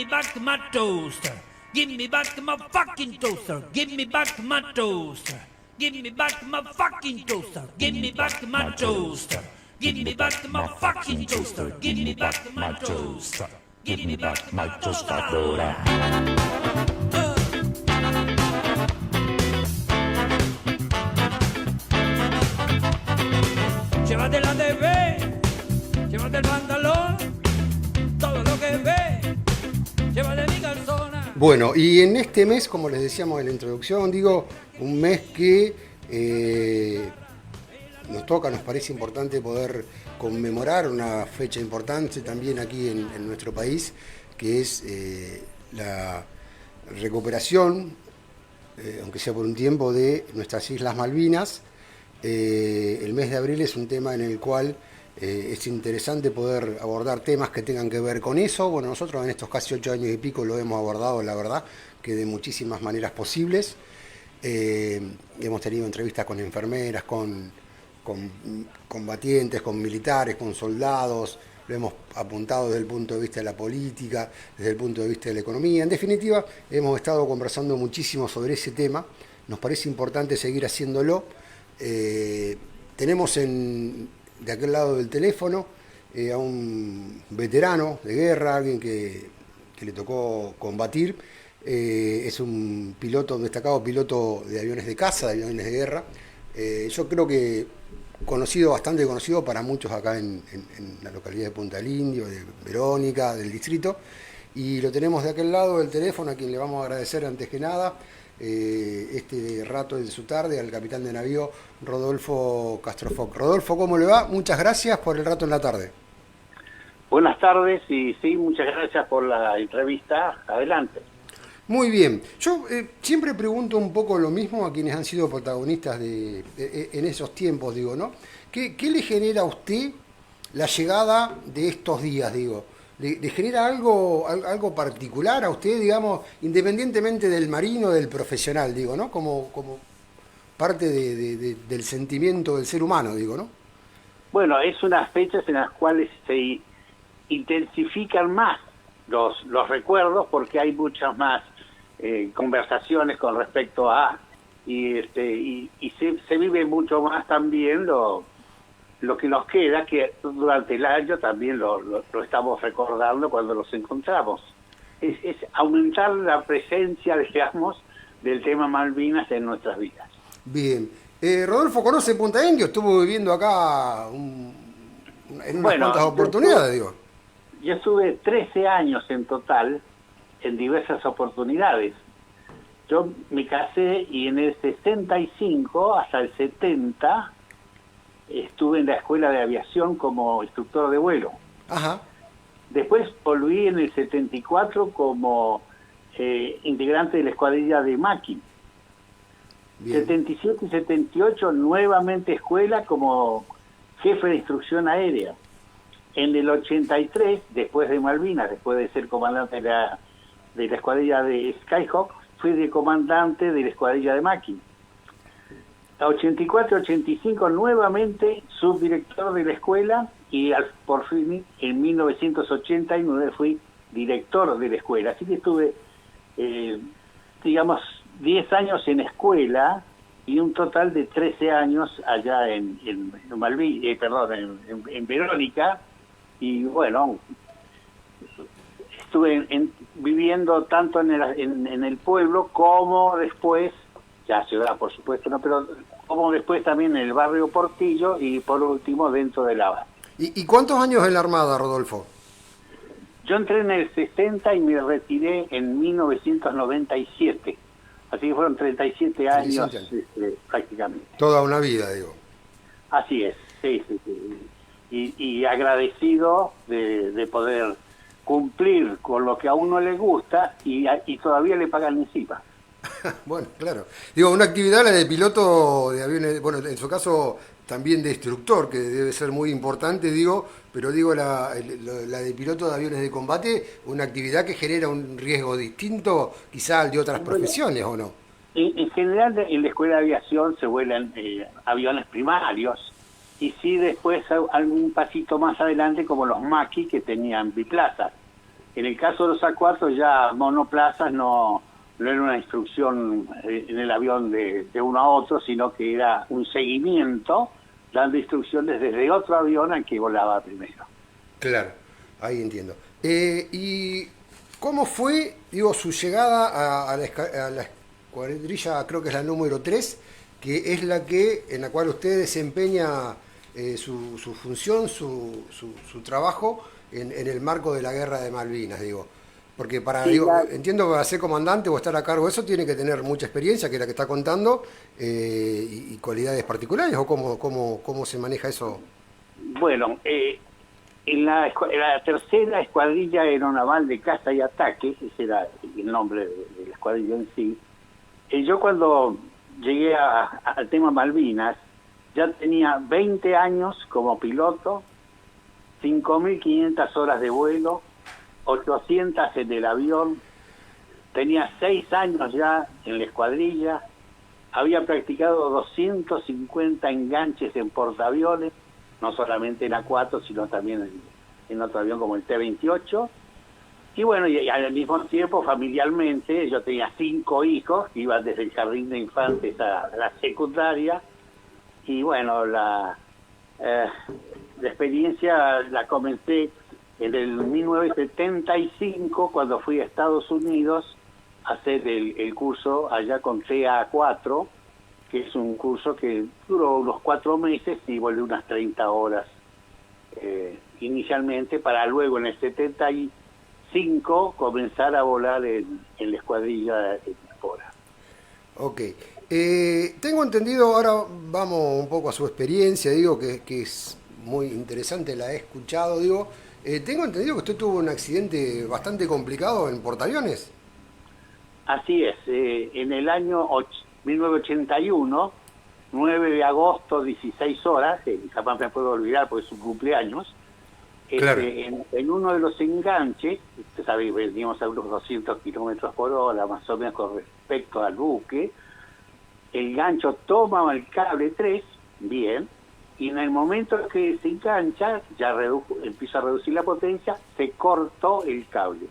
back my toaster. Give me back my fucking toaster. Give me back my toaster. Give me back my fucking toaster. Give me back my toaster. Give me back my fucking toaster. Give me back my toaster. Give me back my tostadora. Llévate la TV, llévate el pantalón, todo lo que ve, llévate mi calzona. Bueno, y en este mes, como les decíamos en la introducción, digo, un mes que nos parece importante poder conmemorar una fecha importante también aquí en nuestro país, que es la recuperación, aunque sea por un tiempo, de nuestras Islas Malvinas. El mes de abril es un tema en el cual es interesante poder abordar temas que tengan que ver con eso. Bueno, nosotros en estos casi 8 años y pico lo hemos abordado, la verdad, que de muchísimas maneras posibles. Hemos tenido entrevistas con enfermeras, con combatientes, con militares, con soldados. Lo hemos apuntado desde el punto de vista de la política, desde el punto de vista de la economía. En definitiva, hemos estado conversando muchísimo sobre ese tema. Nos parece importante seguir haciéndolo. Tenemos de aquel lado del teléfono a un veterano de guerra, alguien que le tocó combatir. Es un piloto, destacado piloto de aviones de caza, de aviones de guerra. Yo creo que bastante conocido para muchos acá en la localidad de Punta del Indio, de Verónica, del distrito. Y lo tenemos de aquel lado del teléfono, a quien le vamos a agradecer antes que nada este rato de su tarde, al capitán de navío Rodolfo Castrofoc. Rodolfo, ¿cómo le va? Muchas gracias por el rato en la tarde. Buenas tardes y sí, muchas gracias por la entrevista. Adelante. Muy bien. Yo siempre pregunto un poco lo mismo a quienes han sido protagonistas en esos tiempos, digo, ¿no? ¿Qué le genera a usted la llegada de estos días, digo? ¿Le genera algo particular a usted, digamos, independientemente del marino, del profesional, digo, ¿no? Como parte del sentimiento del ser humano, digo, ¿no? Bueno, es unas fechas en las cuales se intensifican más los recuerdos porque hay muchas más conversaciones con respecto a y se vive mucho más también lo que nos queda, que durante el año también lo estamos recordando cuando los encontramos. Es aumentar la presencia, digamos, del tema Malvinas en nuestras vidas. Bien. Rodolfo, ¿conoce Punta Indio? Estuvo viviendo acá en unas cuantas oportunidades, digo. Yo estuve 13 años en total, en diversas oportunidades. Yo me casé y en el 65 hasta el 70 estuve en la escuela de aviación como instructor de vuelo. Ajá. Después volví en el 74 como integrante de la escuadrilla de Maki. Bien. 77 y 78 nuevamente escuela como jefe de instrucción aérea. En el 83, después de Malvinas, después de ser comandante de la escuadrilla de Skyhawk, fui de comandante de la escuadrilla de Maki. A 84-85 nuevamente subdirector de la escuela y por fin en 1989 fui director de la escuela. Así que estuve, digamos, 10 años en escuela y un total de 13 años allá en Verónica. Y bueno, estuve viviendo tanto en el pueblo como después, ya ciudad por supuesto, no, pero como después también en el barrio Portillo y por último dentro de la base. ¿Y cuántos años en la Armada, Rodolfo? Yo entré en el 60 y me retiré en 1997. Así que fueron 37 años prácticamente. Toda una vida, digo. Así es, sí. Y agradecido de poder cumplir con lo que a uno le gusta y todavía le pagan encima. Bueno, claro. Digo, una actividad, la de piloto de aviones, bueno, en su caso también de instructor, que debe ser muy importante, digo, pero digo, la de piloto de aviones de combate, una actividad que genera un riesgo distinto quizá al de otras profesiones, ¿o no? En general, en la escuela de aviación se vuelan aviones primarios, y sí después algún pasito más adelante, como los Maki, que tenían biplazas. En el caso de los A4 ya monoplazas no era una instrucción en el avión de uno a otro, sino que era un seguimiento dando instrucciones desde otro avión al que volaba primero. Claro, ahí entiendo. ¿Y cómo fue, digo, su llegada a la escuadrilla, creo que es la número 3, que es en la cual usted desempeña su función, su trabajo en el marco de la guerra de Malvinas, digo? Porque Sí, entiendo que para ser comandante o estar a cargo de eso tiene que tener mucha experiencia, que es la que está contando, y cualidades particulares, o cómo se maneja eso. bueno, en la tercera escuadrilla aeronaval de caza y ataque, ese era el nombre de la escuadrilla en sí, yo cuando llegué al tema Malvinas, ya tenía 20 años como piloto, 5.500 horas de vuelo, 800 en el avión, tenía 6 años ya en la escuadrilla, había practicado 250 enganches en portaaviones, no solamente en A4, sino también en otro avión como el T-28. Y bueno, y al mismo tiempo, familiarmente, yo tenía 5 hijos que iban desde el jardín de infantes a la secundaria. Y bueno, la experiencia la comencé en el 1975, cuando fui a Estados Unidos a hacer el curso allá con TA4, que es un curso que duró unos 4 meses y volvió unas 30 horas inicialmente, para luego en el 75 comenzar a volar en la escuadrilla de Espora. Ok. Tengo entendido, ahora vamos un poco a su experiencia, digo, que es muy interesante, la he escuchado, digo. Tengo entendido que usted tuvo un accidente bastante complicado en portaaviones. Así es, en el año 1981, 9 de agosto, 16 horas, jamás me puedo olvidar porque es su cumpleaños, Claro. en uno de los enganches, usted sabe, veníamos a unos 200 kilómetros por hora, más o menos con respecto al buque, el gancho toma el cable 3, bien, y en el momento que se engancha, ya empieza a reducir la potencia, se cortó el cable.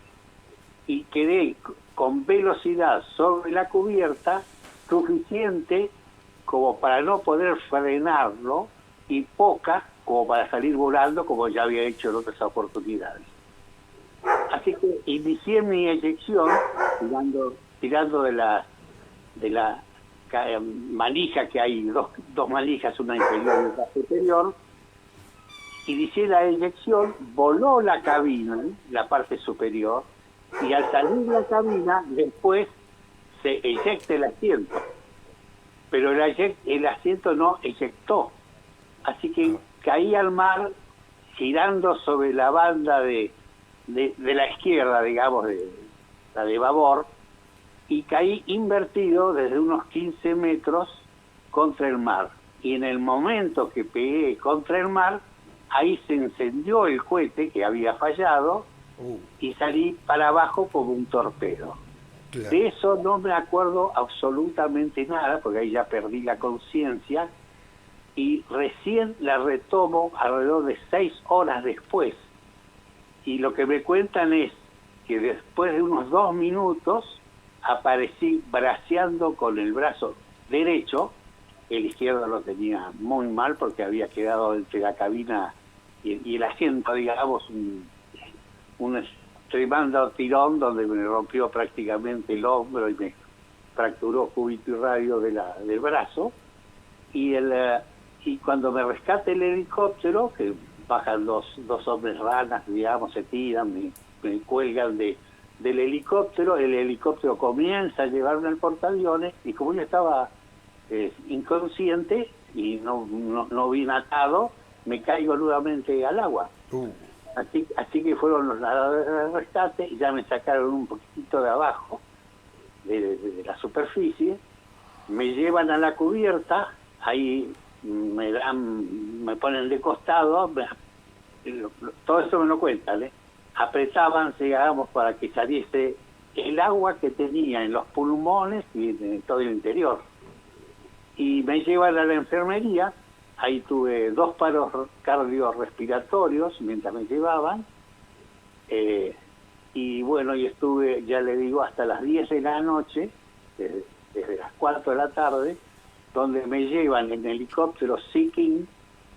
Y quedé con velocidad sobre la cubierta suficiente como para no poder frenarlo y poca como para salir volando, como ya había hecho en otras oportunidades. Así que inicié mi eyección tirando de la manija, que hay dos manijas, una inferior y otra superior. Inicié la eyección, voló la cabina, la parte superior, y al salir la cabina después se eyecta el asiento, pero el asiento no eyectó, así que caí al mar girando sobre la banda de la izquierda, digamos, la de babor, y caí invertido desde unos 15 metros contra el mar, y en el momento que pegué contra el mar, ahí se encendió el cohete que había fallado, y salí para abajo como un torpedo. Claro. De eso no me acuerdo absolutamente nada, porque ahí ya perdí la conciencia, y recién la retomo alrededor de 6 horas después. Y lo que me cuentan es que después de unos 2 minutos aparecí braceando con el brazo derecho, el izquierdo lo tenía muy mal porque había quedado entre la cabina y el asiento, digamos, un tremendo tirón donde me rompió prácticamente el hombro y me fracturó cúbito y radio del brazo. Y cuando me rescata el helicóptero, que bajan dos hombres ranas, digamos, se tiran, me cuelgan del helicóptero, el helicóptero comienza a llevarme al portaaviones, y como yo estaba inconsciente y no bien atado, me caigo nuevamente al agua. Así que fueron los nadadores de rescate y ya me sacaron un poquitito de abajo, de la superficie, me llevan a la cubierta, ahí me ponen de costado, todo eso me lo cuentan, apretaban, digamos, para que saliese el agua que tenía en los pulmones y en todo el interior. Y me llevan a la enfermería. Ahí tuve 2 paros cardiorrespiratorios mientras me llevaban. y bueno, y estuve, ya le digo, hasta las 10 de la noche, desde las 4 de la tarde, donde me llevan en helicóptero Seeking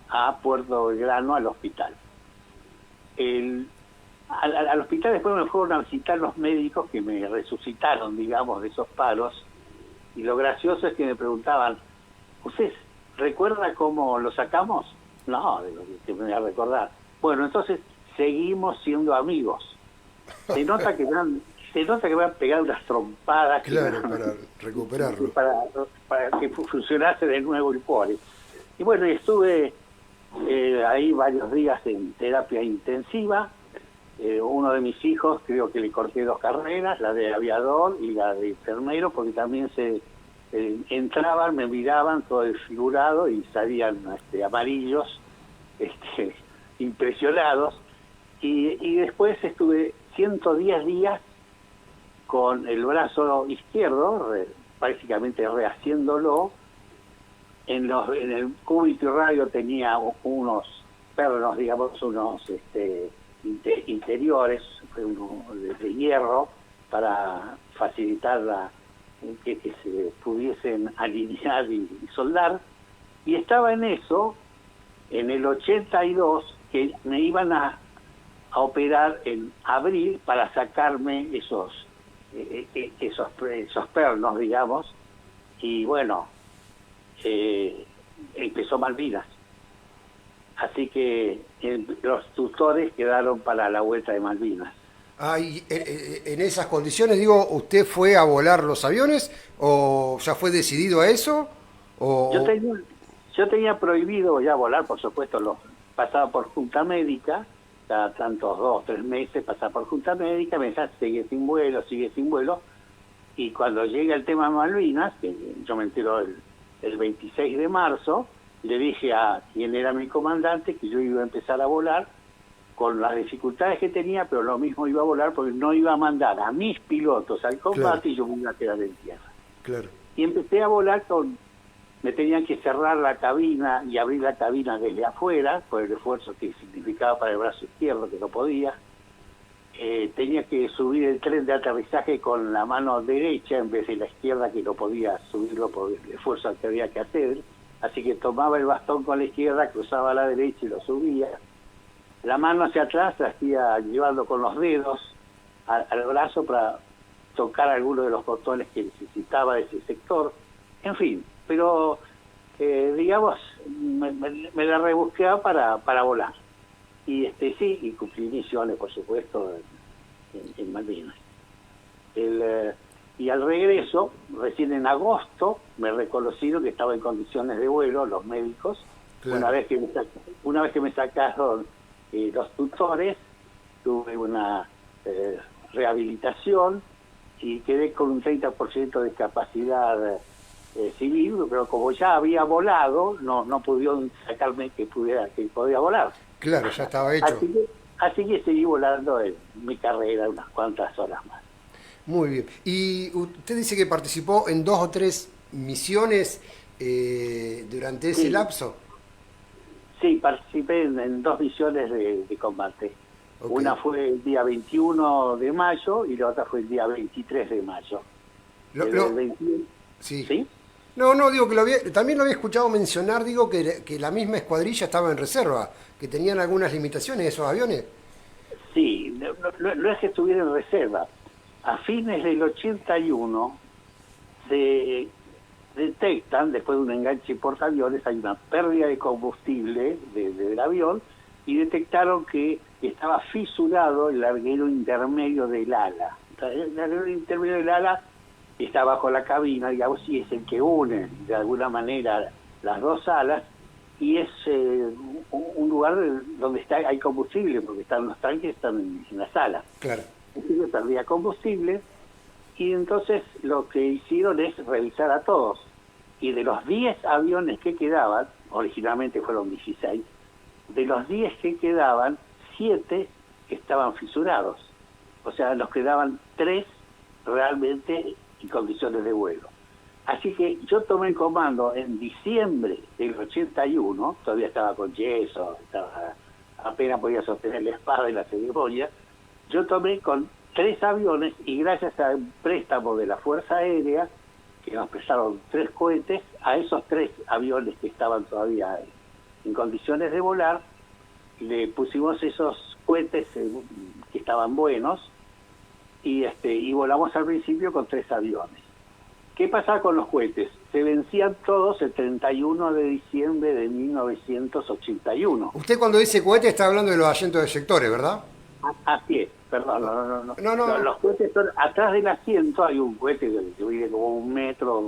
a Puerto Belgrano, al hospital. Al hospital después me fueron a visitar los médicos que me resucitaron, digamos, de esos paros, y lo gracioso es que me preguntaban, ¿usted recuerda cómo lo sacamos? No, digo, que me voy a recordar. Bueno, entonces seguimos siendo amigos. Se nota que me han pegado unas trompadas. Claro, para recuperarlo. Para que funcionase de nuevo el core. Y bueno, estuve ahí varios días en terapia intensiva. Uno de mis hijos, creo que le corté 2 carreras, la de aviador y la de enfermero, porque también entraban, me miraban todo desfigurado y salían amarillos, impresionados. Y después estuve 110 días con el brazo izquierdo, prácticamente rehaciéndolo. En el cúbito y radio tenía unos pernos, digamos, unos interiores de hierro para facilitar que se pudiesen alinear y soldar. Y estaba en eso, en el 82, que me iban a operar en abril para sacarme esos pernos, digamos, y bueno, empezó Malvinas. Así que los tutores quedaron para la vuelta de Malvinas. Ah, y en esas condiciones, digo, ¿usted fue a volar los aviones o ya fue decidido a eso? O... Yo tenía prohibido ya volar, por supuesto, pasaba por junta médica, cada tantos 2 o 3 meses pasaba por junta médica, me decía, sigue sin vuelo, y cuando llega el tema de Malvinas, que yo me entero el 26 de marzo, le dije a quien era mi comandante que yo iba a empezar a volar con las dificultades que tenía, pero lo mismo iba a volar porque no iba a mandar a mis pilotos al combate, claro, y yo me iba a quedar en tierra. Claro. Y empecé a volar me tenían que cerrar la cabina y abrir la cabina desde afuera, por el esfuerzo que significaba para el brazo izquierdo, que no podía. Tenía que subir el tren de aterrizaje con la mano derecha en vez de la izquierda, que no podía subirlo por el esfuerzo que había que hacer. Así que tomaba el bastón con la izquierda, cruzaba a la derecha y lo subía. La mano hacia atrás la hacía llevando con los dedos al brazo para tocar alguno de los botones que necesitaba de ese sector. En fin, pero digamos, me la rebusqueaba para volar. Y sí, y cumplí misiones, por supuesto, en Malvinas. Y al regreso, recién en agosto, me reconocieron que estaba en condiciones de vuelo, los médicos. Claro. Una vez que me sacaron los tutores, tuve una rehabilitación y quedé con un 30% de capacidad civil, pero como ya había volado, no pudieron sacarme que podía volar. Claro, ya estaba hecho. Así que seguí volando en mi carrera unas cuantas horas más. Muy bien. Y usted dice que participó en 2 o 3 misiones durante ese lapso. Sí, participé en 2 misiones de combate. Okay. Una fue el día 21 de mayo y la otra fue el día 23 de mayo. Sí. ¿Sí? No, digo que también lo había escuchado mencionar, digo que la misma escuadrilla estaba en reserva, que tenían algunas limitaciones esos aviones. Sí, no es que estuviera en reserva. A fines del 81 se detectan, después de un enganche portaaviones, hay una pérdida de combustible del avión y detectaron que estaba fisurado el larguero intermedio del ala. El larguero intermedio del ala está bajo la cabina, digamos, y es el que une de alguna manera las 2 alas, y es un lugar donde hay combustible, porque los tanques están en las alas. Claro. Entonces perdía combustible, y entonces lo que hicieron es revisar a todos. Y de los 10 aviones que quedaban, originalmente fueron 16, de los 10 que quedaban, 7 estaban fisurados. O sea, nos quedaban 3 realmente en condiciones de vuelo. Así que yo tomé el comando en diciembre del 81, todavía estaba con yeso, apenas podía sostener la espada y la ceremonia. Yo tomé con 3 aviones y gracias a un préstamo de la Fuerza Aérea, que nos prestaron 3 cohetes, a esos 3 aviones que estaban todavía en condiciones de volar, le pusimos esos cohetes que estaban buenos y volamos al principio con 3 aviones. ¿Qué pasaba con los cohetes? Se vencían todos el 31 de diciembre de 1981. Usted cuando dice cohete está hablando de los asientos de sectores, ¿verdad? Así es, perdón, No. Los cohetes son, atrás del asiento hay un cohete que mide como 1 metro,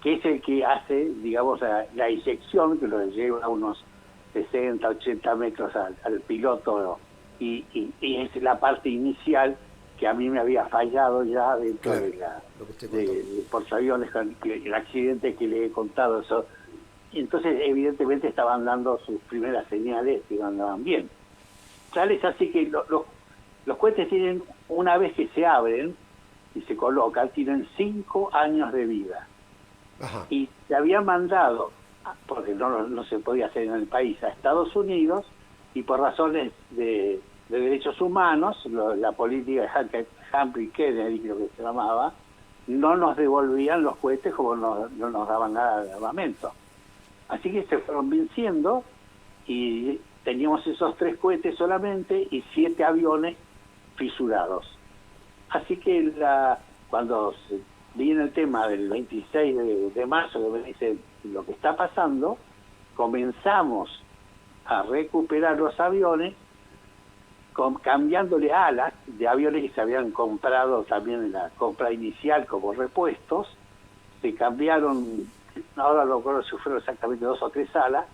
que es el que hace, digamos, la eyección, que lo lleva a unos 60, 80 metros al piloto, y es la parte inicial que a mí me había fallado ya dentro de portaaviones, el accidente que le he contado. Eso. Entonces, evidentemente, estaban dando sus primeras señales que no andaban bien. Tal es así que los cohetes tienen, una vez que se abren y se colocan, tienen 5 años de vida. Ajá. Y se había mandado, porque no se podía hacer en el país, a Estados Unidos, y por razones de derechos humanos, la política de Humphrey Kennedy, creo que se llamaba, no nos devolvían los cohetes como no nos daban nada de armamento. Así que se fueron venciendo y teníamos esos 3 cohetes solamente y 7 aviones fisurados. Así que cuando viene el tema del 26 de marzo, que me dice lo que está pasando, comenzamos a recuperar los aviones, cambiándole alas de aviones que se habían comprado también en la compra inicial como repuestos. Se cambiaron, ahora no recuerdo si fueron exactamente 2 o 3 alas,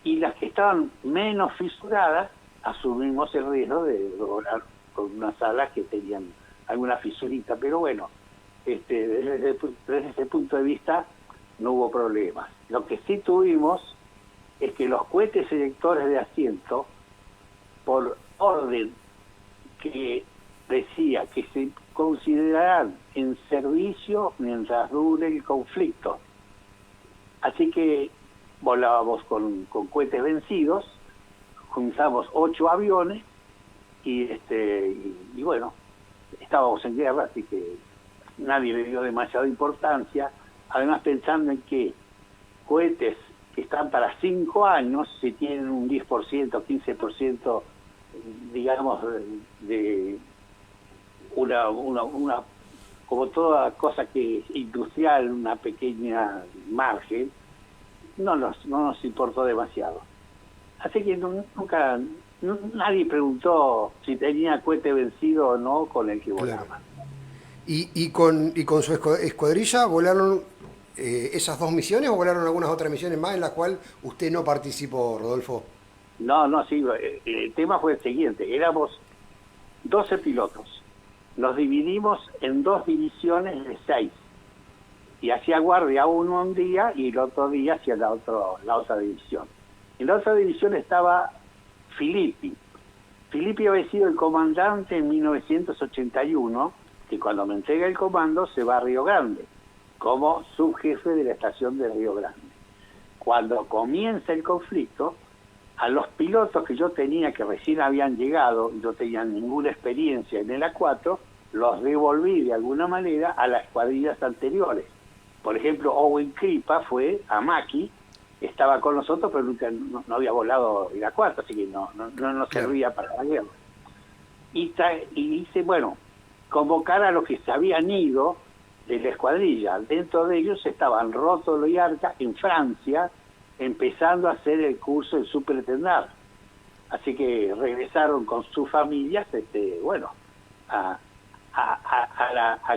y las que estaban menos fisuradas asumimos el riesgo de volar con unas alas que tenían alguna fisurita, pero bueno, desde ese punto de vista no hubo problemas. Lo que sí tuvimos es que los cohetes eyectores de asiento, por orden que decía que se considerarán en servicio mientras dure el conflicto. Así que volábamos con cohetes vencidos, juntamos 8 aviones y bueno, estábamos en guerra, así que nadie le dio demasiada importancia. Además, pensando en que cohetes que están para 5 años, si tienen un 10%, 15%, digamos, de una como toda cosa que es industrial, una pequeña margen, no nos importó demasiado. Así que nunca nadie preguntó si tenía cohete vencido o no con el que volaba. Claro. ¿Y con su escuadrilla volaron esas 2 misiones o volaron algunas otras misiones más en las cuales usted no participó, Rodolfo? No, sí, el tema fue el siguiente: éramos 12 pilotos, nos dividimos en 2 divisiones de 6, y hacía guardia uno un día y el otro día hacía la otra división. En la otra división estaba Filippi. Filippi había sido el comandante en 1981, que cuando me entrega el comando se va a Río Grande, como subjefe de la estación de Río Grande. Cuando comienza el conflicto, a los pilotos que yo tenía, que recién habían llegado, no tenían ninguna experiencia en el A4, los devolví de alguna manera a las escuadrillas anteriores. Por ejemplo, Owen Kripa fue a Maki, estaba con nosotros, pero nunca no había volado el A4, así que no nos servía para la guerra. Y hice, bueno, convocar a los que se habían ido de la escuadrilla. Dentro de ellos estaban Rótolo y Arca en Francia, empezando a hacer el curso de superintendar. Así que regresaron con sus familias, a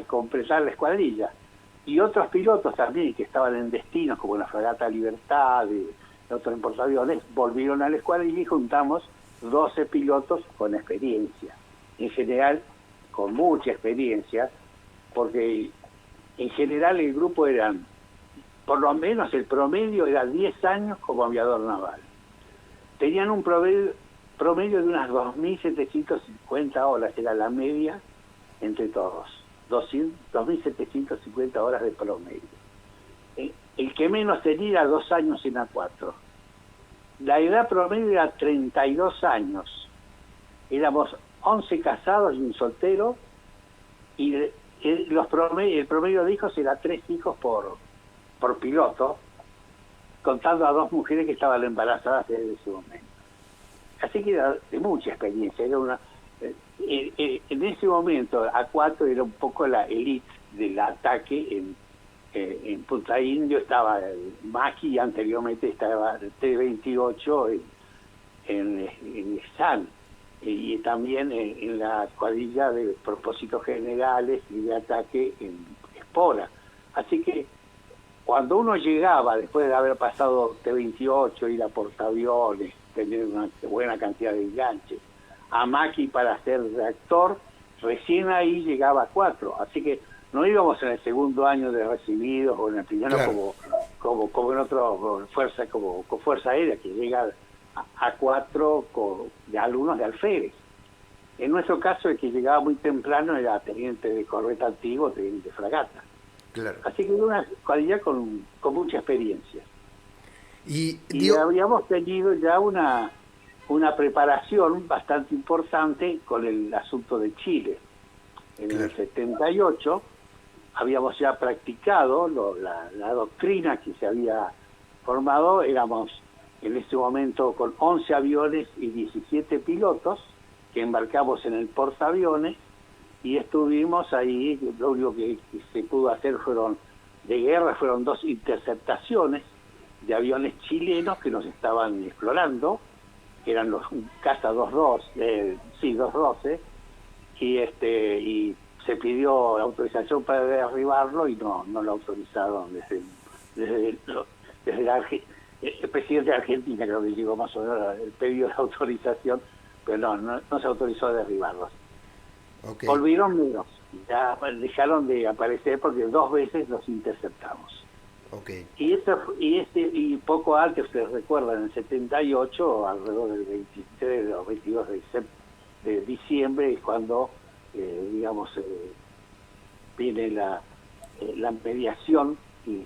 completar la escuadrilla. Y otros pilotos también que estaban en destinos, como la Fragata Libertad y otros portaaviones, volvieron a la escuadrilla y juntamos 12 pilotos con experiencia. En general, con mucha experiencia, porque en general el grupo eran, por lo menos el promedio era 10 años como aviador naval. Tenían un promedio de unas 2.750 horas, era la media entre todos. 2.750 horas de promedio. El que menos tenía era 2 años en A4. La edad promedio era 32 años. Éramos 11 casados y un soltero, y el promedio de hijos era 3 hijos por piloto, contando a 2 mujeres que estaban embarazadas desde ese momento. Así que era de mucha experiencia. En ese momento A4 era un poco la elite del ataque. En Punta Indio estaba el Maki y anteriormente estaba el T-28 en SAN, y también en la cuadrilla de propósitos generales y de ataque en Espora. Así que cuando uno llegaba, después de haber pasado T-28, ir a portaaviones, tener una buena cantidad de enganches, a Maki para ser reactor, recién ahí llegaba a 4. Así que no íbamos en el segundo año de recibidos o en el primero, claro, como en otro fuerza, como con Fuerza Aérea, que llega a 4 de alumnos de alférez. En nuestro caso, el que llegaba muy temprano era teniente de corbeta antiguo, teniente de fragata. Claro. Así que era una cuadrilla con mucha experiencia. Y habíamos tenido ya una preparación bastante importante con el asunto de Chile. En el 78 habíamos ya practicado la doctrina que se había formado. Éramos en ese momento con 11 aviones y 17 pilotos que embarcamos en el portaaviones y estuvimos ahí. Lo único que se pudo hacer de guerra fueron 2 interceptaciones de aviones chilenos que nos estaban explorando, que eran los Caza 212, y se pidió autorización para derribarlo y no lo autorizaron desde el presidente de Argentina, creo que llegó más o menos el pedido de autorización, pero no se autorizó a derribarlos. Okay. Volvieron menos, ya dejaron de aparecer porque 2 veces los interceptamos. Okay. Y poco antes, ustedes recuerdan, en el 78, alrededor del 23 o 22 de diciembre, es cuando, viene la mediación y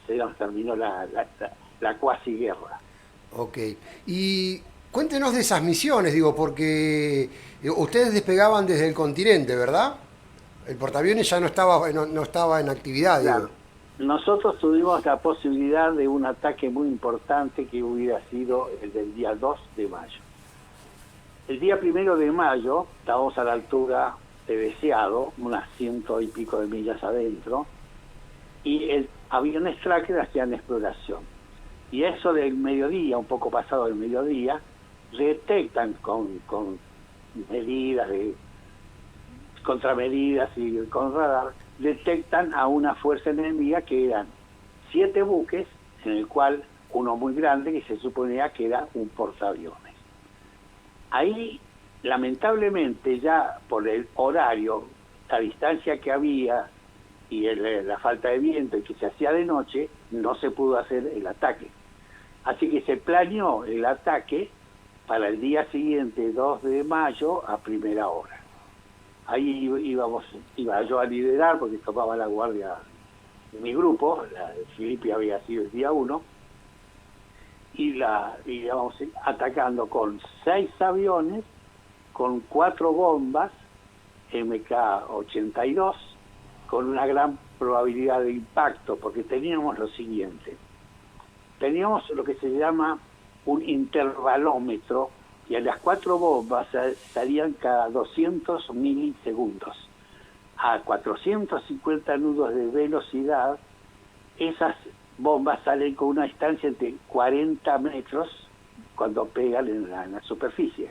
se nos terminó la cuasi guerra. Ok. Y cuéntenos de esas misiones, porque ustedes despegaban desde el continente, ¿verdad? El portaaviones ya no estaba en actividad, claro. digo. Nosotros tuvimos la posibilidad de un ataque muy importante que hubiera sido el del día 2 de mayo. El día 1 de mayo estábamos a la altura de Deseado, unas 100 y pico de millas adentro, y el aviones Tracker hacían exploración. Y eso del mediodía, un poco pasado del mediodía, detectan con medidas contramedidas y con radar, detectan a una fuerza enemiga que eran 7 buques, en el cual uno muy grande que se suponía que era un portaaviones. Ahí, lamentablemente, ya por el horario, la distancia que había y la falta de viento y que se hacía de noche, no se pudo hacer el ataque. Así que se planeó el ataque para el día siguiente, 2 de mayo, a primera hora. Ahí iba yo a liderar porque tomaba la guardia de mi grupo. Filipe había sido el día 1, y íbamos atacando con 6 aviones, con 4 bombas MK-82, con una gran probabilidad de impacto, porque teníamos lo siguiente: teníamos lo que se llama un intervalómetro, y a las 4 bombas salían cada 200 milisegundos. A 450 nudos de velocidad, esas bombas salen con una distancia de 40 metros cuando pegan en la superficie.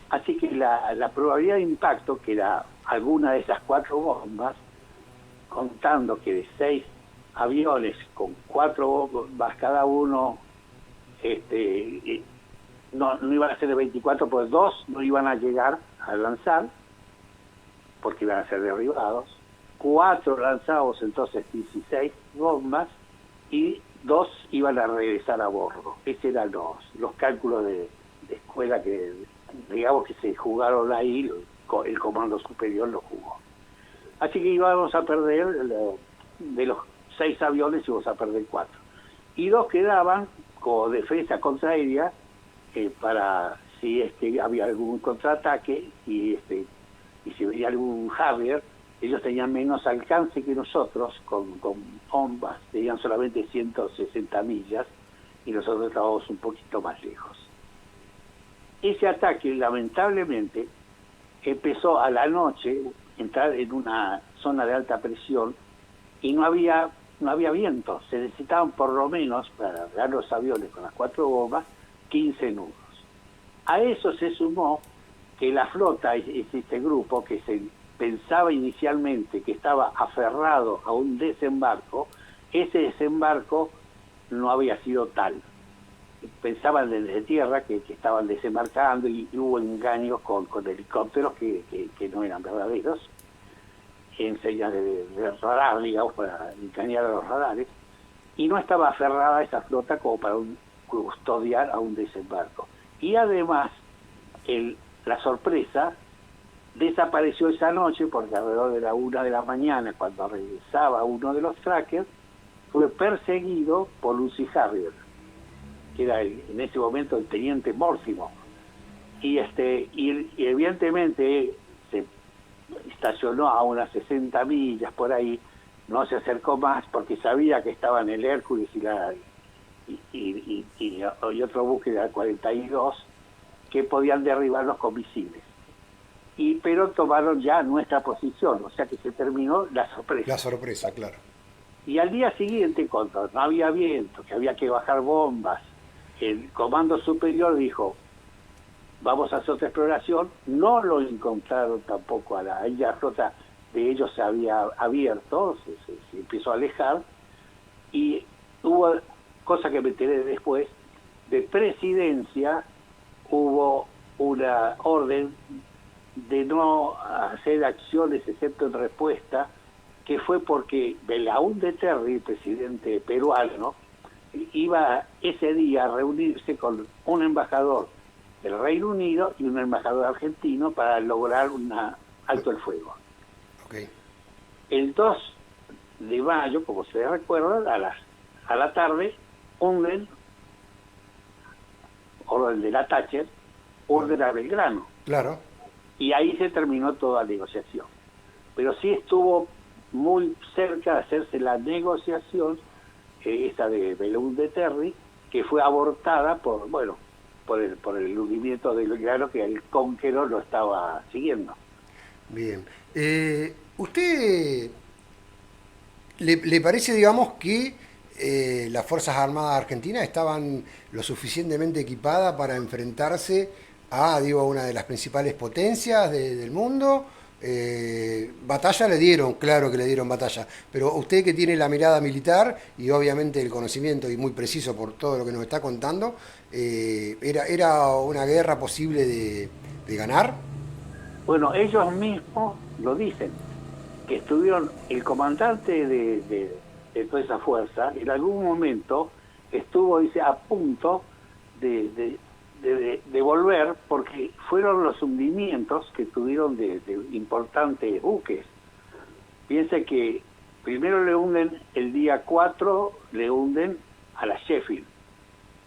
Así que la probabilidad de impacto, que era alguna de esas 4 bombas, contando que de 6 aviones con 4 bombas cada uno, no iban a ser de 24, pues 2 no iban a llegar a lanzar, porque iban a ser derribados. 4 lanzados, entonces 16 bombas, y 2 iban a regresar a bordo. Esos eran los cálculos de escuela que, digamos, que se jugaron ahí, el comando superior lo jugó. Así que íbamos a perder, de los 6 aviones íbamos a perder 4. Y 2 quedaban como defensa contraaérea, para si había algún contraataque, y y si venía algún Harrier, ellos tenían menos alcance que nosotros, con bombas, tenían solamente 160 millas, y nosotros estábamos un poquito más lejos. Ese ataque, lamentablemente, empezó a la noche, entrar en una zona de alta presión, y no había viento. Se necesitaban por lo menos, para dar los aviones con las 4 bombas, 15 nudos. A eso se sumó que la flota, es este grupo que se pensaba inicialmente que estaba aferrado a un desembarco, ese desembarco no había sido tal. Pensaban desde tierra que estaban desembarcando, y hubo engaños con helicópteros que no eran verdaderos, en señas de radar, digamos, para engañar a los radares, y no estaba aferrada esa flota como para custodiar a un desembarco. Y además, la sorpresa desapareció esa noche, porque alrededor de la 1 de la mañana, cuando regresaba uno de los trackers, fue perseguido por Lucy Harrier, que era en ese momento el teniente Mortimer, y evidentemente se estacionó a unas 60 millas por ahí, no se acercó más porque sabía que estaban el Hércules y otro buque de la 42 que podían derribarlos con misiles. Pero tomaron ya nuestra posición, o sea que se terminó la sorpresa. La sorpresa, claro. Y al día siguiente, cuando no había viento, que había que bajar bombas, el comando superior dijo, vamos a hacer otra exploración. No lo encontraron tampoco a la flota de ellos, se había abierto, se empezó a alejar, y hubo, cosa que me enteré después, de presidencia, hubo una orden de no hacer acciones excepto en respuesta, que fue porque Belaúnde Terry, el presidente peruano, iba ese día a reunirse con un embajador del Reino Unido y un embajador argentino para lograr un alto el fuego. Okay. El 2 de mayo, como se recuerda, a la tarde, orden de la Thatcher, orden a Belgrano. Claro. Y ahí se terminó toda la negociación. Pero sí estuvo muy cerca de hacerse la negociación, esa de Belaúnde Terry, que fue abortada por el hundimiento del Belgrano, que el Conqueror lo estaba siguiendo. Bien. ¿Usted le parece, digamos, que las Fuerzas Armadas Argentinas estaban lo suficientemente equipadas para enfrentarse a una de las principales potencias del mundo? Batalla le dieron, claro que le dieron batalla, pero usted, que tiene la mirada militar y obviamente el conocimiento y muy preciso por todo lo que nos está contando, ¿era una guerra posible de ganar? Bueno, ellos mismos lo dicen, que estuvieron, el comandante de toda esa fuerza, en algún momento estuvo, dice, a punto de volver, porque fueron los hundimientos que tuvieron de importantes buques. Piense que primero le hunden el día 4, le hunden a la Sheffield,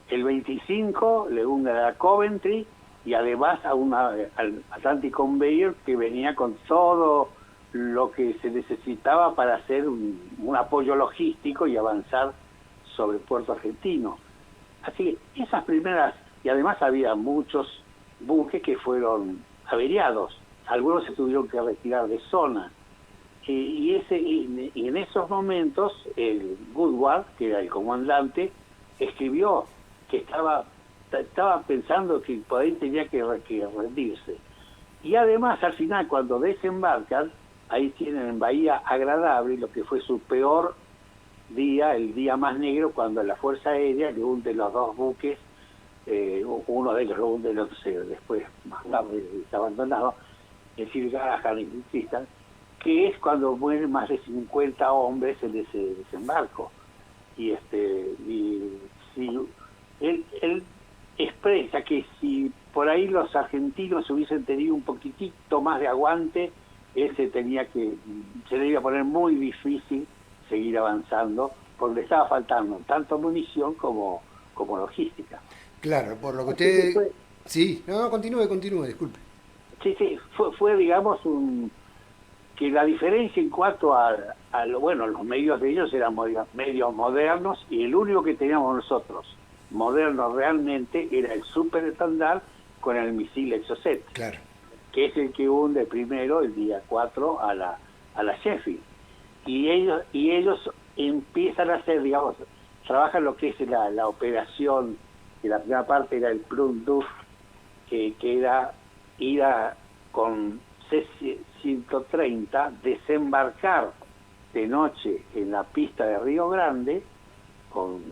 el 25 le hunden a la Coventry, y además al Atlantic Conveyor, que venía con todo lo que se necesitaba para hacer un apoyo logístico y avanzar sobre Puerto Argentino. Así que esas primeras, y además había muchos buques que fueron averiados, algunos se tuvieron que retirar de zona, y en esos momentos el Woodward, que era el comandante, escribió que estaba pensando que por ahí tenía que rendirse. Y además, al final, cuando desembarcan, ahí tienen en Bahía Agradable lo que fue su peor día, el día más negro, cuando la Fuerza Aérea le hunde los dos buques, uno de ellos lo hunde, el otro después más tarde está abandonado, el Sir Galahad y Tristan, que es cuando mueren más de 50 hombres en ese desembarco. Y si él expresa que si por ahí los argentinos hubiesen tenido un poquitito más de aguante, se le iba a poner muy difícil seguir avanzando, porque le estaba faltando tanto munición como logística. Claro, por lo que usted... Sí, no, continúe, disculpe. Sí, sí, fue digamos, que la diferencia en cuanto bueno, los medios de ellos eran medios modernos y el único que teníamos nosotros, moderno realmente, era el super estándar con el misil Exocet, Claro, que es el que hunde primero el día 4 a la Sheffield. Y ellos empiezan a hacer, digamos, trabajan lo que es la operación, que la primera parte era el Plum-Duff, que era ir con C-130, desembarcar de noche en la pista de Río Grande, con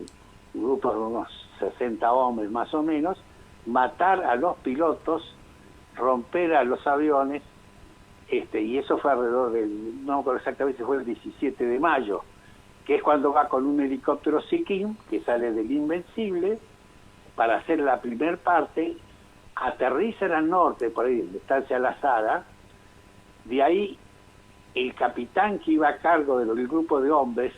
grupos de unos 60 hombres más o menos, matar a los pilotos, romper a los aviones, y eso fue alrededor del, no me acuerdo exactamente, fue el 17 de mayo, que es cuando va con un helicóptero Sikkim, que sale del Invencible, para hacer la primer parte, aterrizan al norte, por ahí, en Estancia La Sara. De ahí el capitán que iba a cargo del grupo de hombres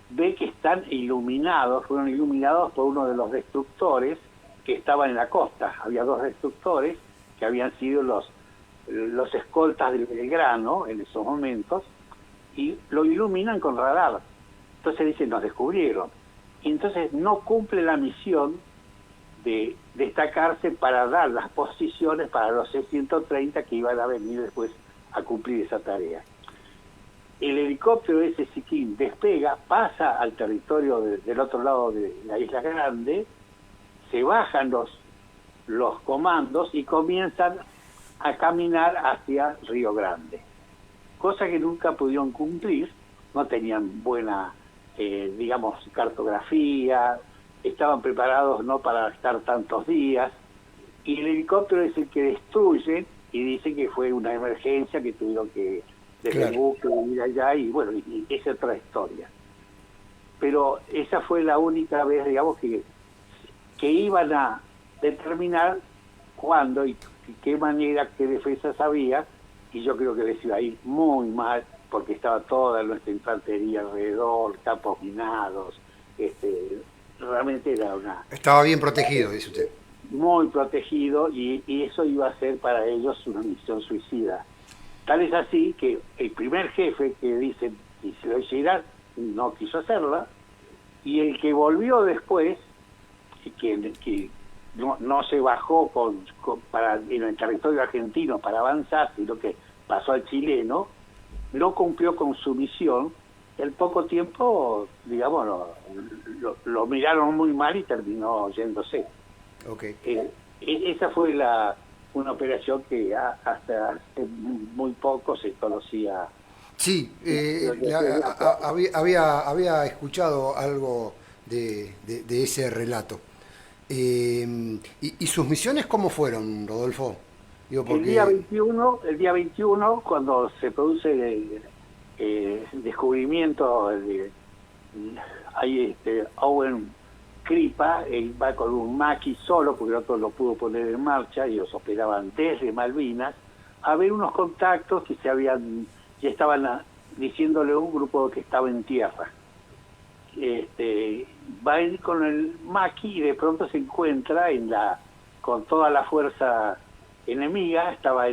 ve que están fueron iluminados por uno de los destructores que estaban en la costa. Había 2 destructores que habían sido los escoltas del Belgrano en esos momentos, y lo iluminan con radar. Entonces dicen, nos descubrieron. Y entonces no cumple la misión de destacarse para dar las posiciones para los C-130 que iban a venir después a cumplir esa tarea. El helicóptero ese Sikkim despega, pasa al territorio del otro lado de la Isla Grande, se bajan los comandos y comienzan a caminar hacia Río Grande, cosa que nunca pudieron cumplir. No tenían buena, digamos, cartografía, estaban preparados no para estar tantos días, y el helicóptero es el que destruye, y dicen que fue una emergencia, que tuvieron que desde el buque ir allá, y bueno, y esa es otra historia. Pero esa fue la única vez, digamos, que iban a determinar cuándo y qué manera, qué defensas había, y yo creo que les iba a ir muy mal, porque estaba toda nuestra infantería alrededor, campos minados, realmente era estaba bien protegido, dice usted. muy protegido, y eso iba a ser para ellos una misión suicida. Tal es así que el primer jefe, que dice, y se lo hiciera, no quiso hacerla, y el que volvió después, que no se bajó en el territorio argentino para avanzar, sino que pasó al chileno, no cumplió con su misión. En poco tiempo, digamos, lo miraron muy mal y terminó yéndose. Okay. Esa fue una operación que hasta hace muy poco se conocía. Sí, había escuchado algo de ese relato. ¿Y sus misiones cómo fueron, Rodolfo? Digo, porque... el día 21, cuando se produce el descubrimiento, hay Owen Kripa, él va con un Maki solo, porque el otro lo pudo poner en marcha, y los operaban desde Malvinas, a ver unos contactos que ya estaban diciéndole a un grupo que estaba en tierra. Va a ir con el Maki y de pronto se encuentra con toda la fuerza enemiga, estaba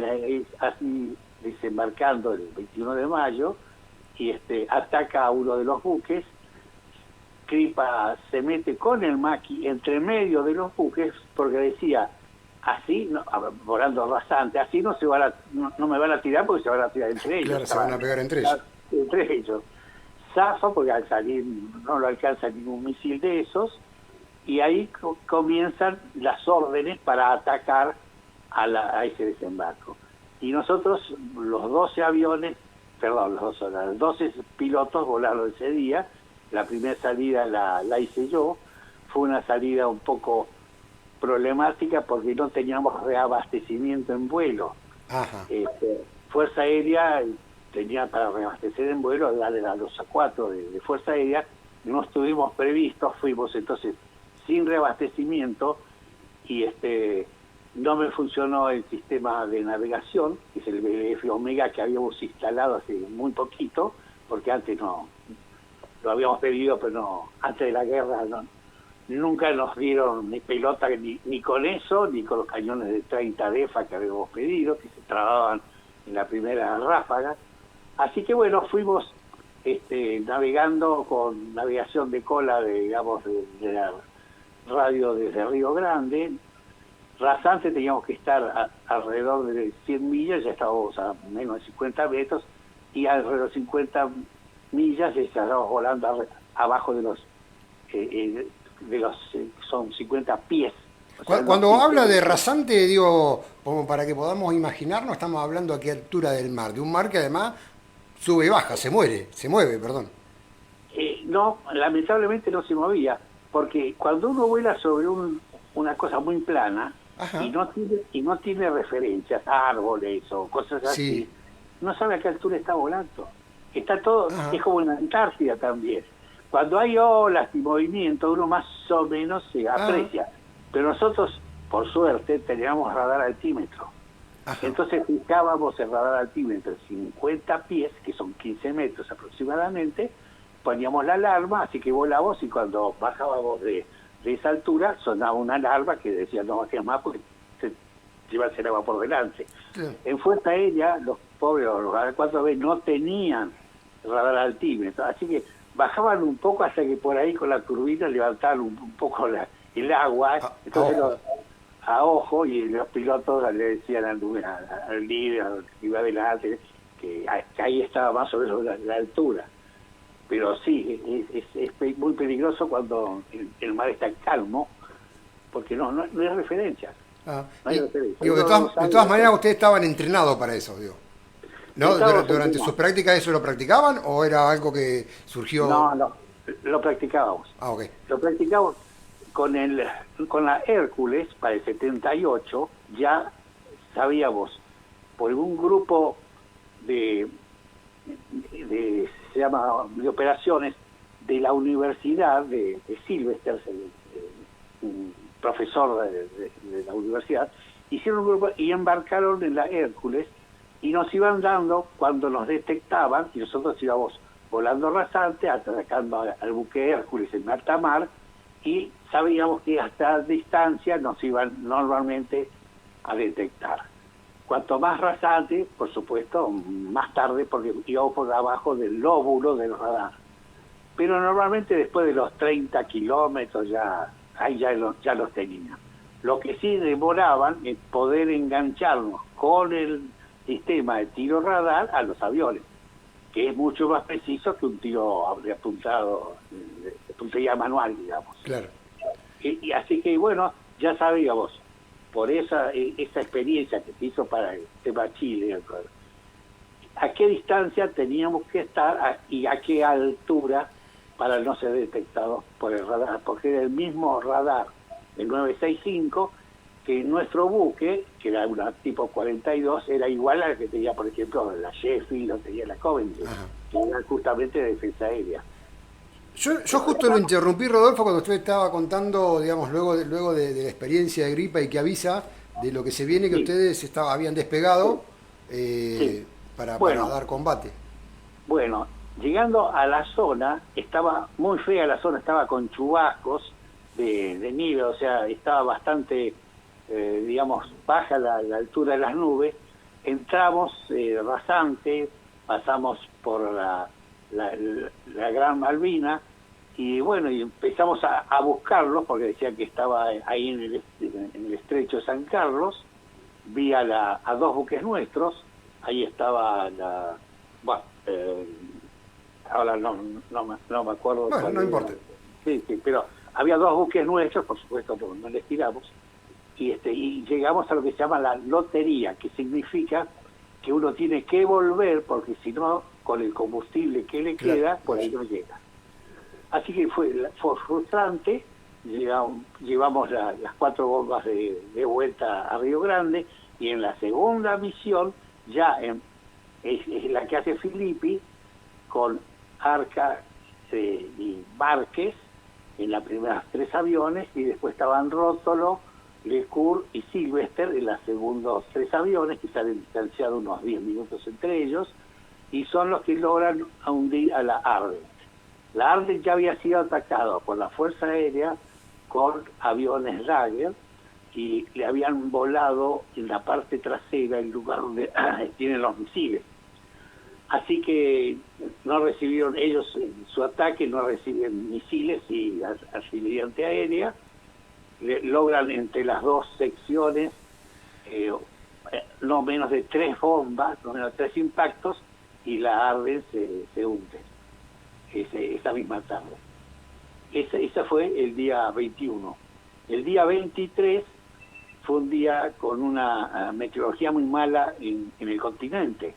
así desembarcando el 21 de mayo, y ataca a uno de los buques. Kripa se mete con el Maki entre medio de los buques, porque decía, así, volando rasante, así no me van a tirar, porque se van a tirar entre ellos. Claro, se van a pegar entre ellos. Entre ellos. Zafa, porque al salir no lo alcanza ningún misil de esos, y ahí comienzan las órdenes para atacar a ese desembarco. Y nosotros, los 12 pilotos volaron ese día. La primera salida la hice yo. Fue una salida un poco problemática porque no teníamos reabastecimiento en vuelo. Ajá. Fuerza Aérea tenía para reabastecer en vuelo, darle a los A4 de Fuerza Aérea. No estuvimos previstos, fuimos entonces sin reabastecimiento, y no me funcionó el sistema de navegación, que es el BLF Omega, que habíamos instalado hace muy poquito, porque antes no lo habíamos pedido, pero no, antes de la guerra nunca nos dieron ni pelota ni con eso, ni con los cañones de 30 DEFA que habíamos pedido, que se trababan en la primera ráfaga. Así que bueno, fuimos navegando con navegación de cola, digamos, de la radio desde Río Grande. Rasante teníamos que estar alrededor de 100 millas, ya estábamos a menos de 50 metros, y alrededor de 50 millas ya estábamos volando abajo de los son 50 pies. O sea, Cuando habla de rasante, digo, como para que podamos imaginarnos, estamos hablando a qué altura del mar, de un mar que además sube y baja, se mueve, perdón. No, lamentablemente no se movía, porque cuando uno vuela sobre una cosa muy plana, Ajá. y no tiene referencias, árboles o cosas así, Sí. no sabe a qué altura está volando. Está todo, Ajá. es como en la Antártida también. Cuando hay olas y movimiento, uno más o menos se aprecia. Pero nosotros, por suerte, teníamos radar altímetro. Ajá. Entonces fijábamos el radar altímetro en 50 pies, que son 15 metros aproximadamente, poníamos la alarma, así que volábamos, y cuando bajábamos de esa altura sonaba una alarma que decía no bajes más porque se lleva el agua por delante. Sí. En Fuerza Aérea, los pobres, los radar 4B no tenían radar altímetro, así que bajaban un poco hasta que por ahí con la turbina levantaban un poco el agua, entonces a ojo, y los pilotos le decían al líder, al que iba adelante, que ahí estaba más o menos la altura. Pero sí, es muy peligroso cuando el mar está calmo, porque no hay referencias. No hay referencias. Digo, de todas maneras, ustedes estaban entrenados para eso, digo. ¿No? ¿Durante sus prácticas eso lo practicaban o era algo que surgió? No, lo practicábamos. Ah, ok. Lo practicábamos con la Hércules para el 78, ya sabíamos por un grupo de se llama de operaciones de la universidad de Silvester, un profesor de la universidad, hicieron un grupo y embarcaron en la Hércules y nos iban dando cuando nos detectaban, y nosotros íbamos volando rasante, atacando al buque Hércules en alta mar, y sabíamos que hasta distancia nos iban normalmente a detectar. Cuanto más rasante, por supuesto, más tarde, porque íbamos por abajo del lóbulo del radar. Pero normalmente después de los 30 kilómetros ahí ya los tenían. Lo que sí demoraban es poder engancharnos con el sistema de tiro radar a los aviones, que es mucho más preciso que un tiro de apuntado, de puntería manual, digamos. Claro. Y así que, bueno, ya sabíamos, por esa experiencia que se hizo para el tema Chile, a qué distancia teníamos que estar y a qué altura para no ser detectados por el radar, porque era el mismo radar, el 965, que nuestro buque, que era una tipo 42, era igual a la que tenía, por ejemplo, la Sheffield o tenía la Coventry, que era justamente de defensa aérea. Yo justo lo interrumpí, Rodolfo, cuando usted estaba contando, digamos, luego de la experiencia de Gripa y que avisa de lo que se viene, que Sí. ustedes habían despegado Sí. para Bueno. dar combate. Bueno, llegando a la zona, estaba muy fea la zona, estaba con chubascos de nieve, o sea, estaba bastante, digamos, baja la altura de las nubes. Entramos rasante, pasamos por la Gran Malvina, y bueno, y empezamos a buscarlos, porque decían que estaba ahí en el estrecho de San Carlos. Vi a dos buques nuestros, ahí estaba ahora no me acuerdo. Bueno, no importa. Sí, pero había dos buques nuestros, por supuesto, no les tiramos, y llegamos a lo que se llama la lotería, que significa que uno tiene que volver, porque si no, con el combustible que le queda, por ahí no llega. Así que fue frustrante. Llevamos las 4 bombas de vuelta a Río Grande, y en la segunda misión, ya es la que hace Filippi, con Arca y Márquez en las primeras 3 aviones, y después estaban Rótolo, Lecour y Silvester en los segundos 3 aviones, que salen distanciados unos 10 minutos entre ellos, y son los que logran hundir a la Ardent. La Ardent ya había sido atacada por la Fuerza Aérea con aviones Dagger y le habían volado en la parte trasera el lugar donde tienen los misiles. Así que no recibieron ellos en su ataque, no reciben misiles y artillería antiaérea, logran entre las dos secciones no menos de 3 bombas, no menos de 3 impactos, y la Arden se hunde esa misma tarde. Ese fue el día 21. El día 23 fue un día con una meteorología muy mala en el continente.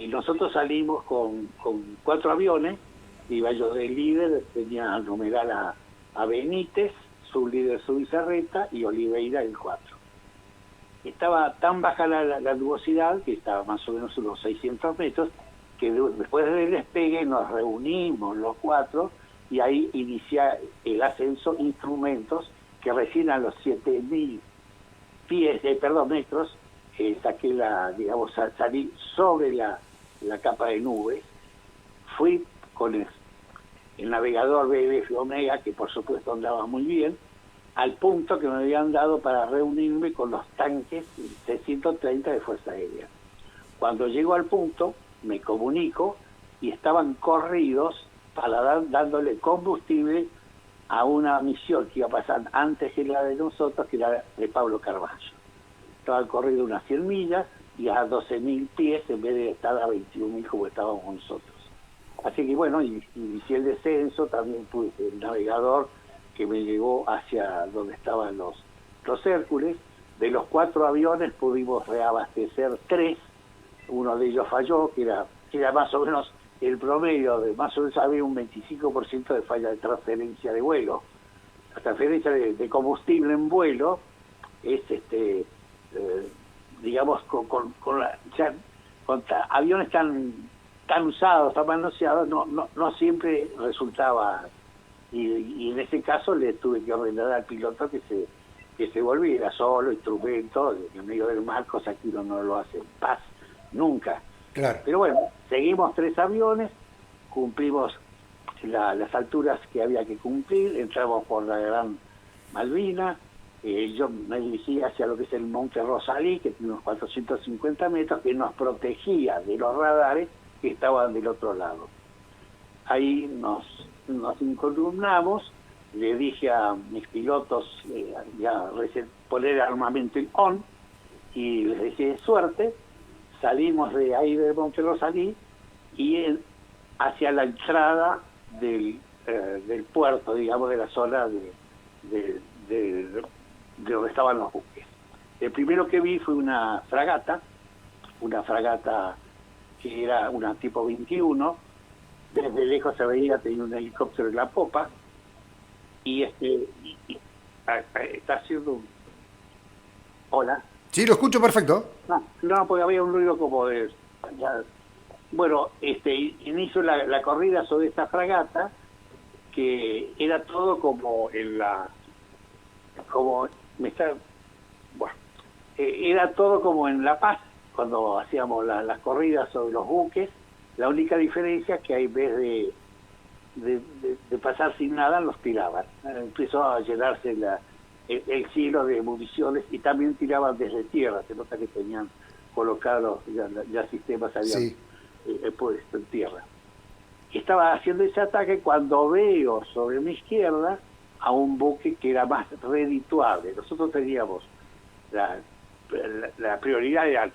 Nosotros salimos con 4 aviones, iba yo de líder, tenía al numeral a Benítez, sublíder Zubizarreta y Oliveira el 4. Estaba tan baja la nubosidad, que estaba más o menos unos 600 metros, que después del despegue nos reunimos los 4 y ahí inicia el ascenso instrumentos que recién a los 7.000 metros saqué salí sobre la capa de nubes, fui con el navegador BF Omega, que por supuesto andaba muy bien, al punto que me habían dado para reunirme con los tanques C-130 de Fuerza Aérea. Cuando llego al punto, me comunico y estaban corridos para dándole combustible a una misión que iba a pasar antes que la de nosotros, que era de Pablo Carballo. Estaba corrido unas 100 millas y a 12.000 pies en vez de estar a 21.000 como estábamos nosotros. Así que bueno, inicié el descenso, también tuve el navegador que me llevó hacia donde estaban los Hércules. De los 4 aviones pudimos reabastecer 3, uno de ellos falló, que era más o menos el promedio, de más o menos había un 25% de falla de transferencia de vuelo. La transferencia de combustible en vuelo es digamos con aviones tan usados, tan manoseados, no siempre resultaba, y en ese caso le tuve que ordenar al piloto que se volviera solo, instrumento, en medio del mar, cosa que uno no lo hace en paz, nunca. Claro. Pero bueno, seguimos 3 aviones, cumplimos las alturas que había que cumplir, entramos por la Gran Malvina, yo me dirigí hacia lo que es el Monte Rosalí, que tiene unos 450 metros, que nos protegía de los radares que estaban del otro lado. Ahí nos incolumnamos, le dije a mis pilotos poner el armamento en on, y les dije suerte. Salimos de ahí del Monte Rosalí y hacia la entrada del puerto, digamos, de la zona de donde estaban los buques. El primero que vi fue una fragata que era una tipo 21, desde lejos se veía, tenía un helicóptero en la popa, y está haciendo un... Hola. Sí, lo escucho perfecto. No, porque había un ruido como de... Bueno, inicio la corrida sobre esta fragata, que era todo como era todo como en La Paz, cuando hacíamos las corridas sobre los buques. La única diferencia es que en vez de pasar sin nada, los tiraban. Empezó a llenarse el cielo de municiones, y también tiraban desde tierra. Se nota que tenían colocados ya sistemas, habían puesto en tierra. Estaba haciendo ese ataque cuando veo sobre mi izquierda a un buque que era más redituable. Nosotros teníamos la prioridad, eran